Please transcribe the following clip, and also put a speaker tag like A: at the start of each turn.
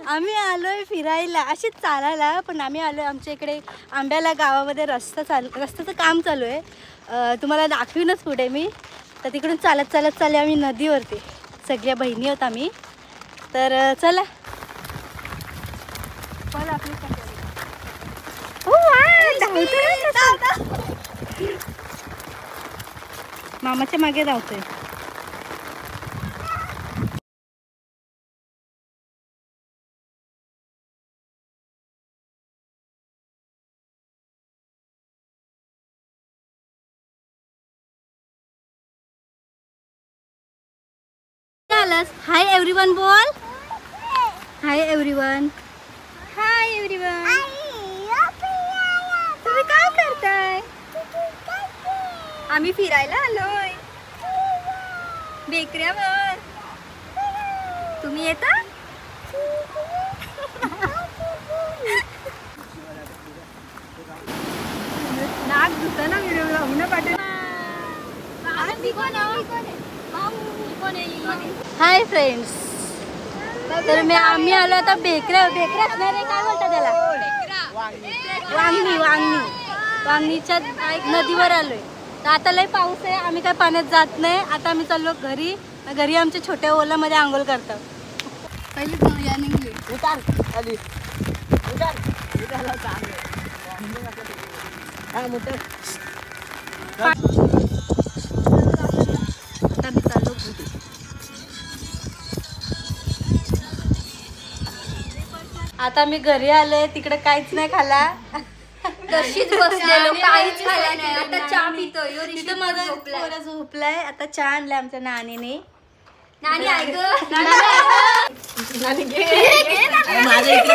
A: आम्ही आलोय फिरायला, अशीच चालायला, पण आम्ही आलोय आमच्या इकडे आंब्याला गावामध्ये रस्त्याचं काम चालू आहे. तुम्हाला दाखवीनच कुठे मी. तर तिकडून चालत चालले आम्ही नदीवरती. सगळ्या बहिणी होत आम्ही. तर चला मामाच्या मागे धावतोय. हाय एव्हरीवन बोल. Hi everyone. Hi everyone. तुम्ही काय करताय?
B: आम्ही फिरायला आलोय बेकऱ्यावर. तुम्ही येता? नाक धुताना व्हिडिओ लावू ना पाठव.
A: Hi friends. तर आम्ही आलो आता बेकऱ्या असणार आहे. काय बोलतात त्याला? वांगणीच्या नदीवर आलोय. तर आता लय पाऊस आहे, आम्ही काय पाण्यात जात नाही. आता आम्ही चाललो घरी आमच्या छोट्या ओलामध्ये आंघोळ करतात.
B: पहिली जाऊया निघली.
A: आता मी घरी आलोय, तिकडे काहीच नाही खाला.
B: तशीच बसलेलो, काहीच खाल्लं नाही. आता चहा पितोय.
A: तिथं माझा पोरा झोपलाय. आता चहा आणलाय आमच्या नानीने.
B: नानी ऐक
A: माझ्या इकडे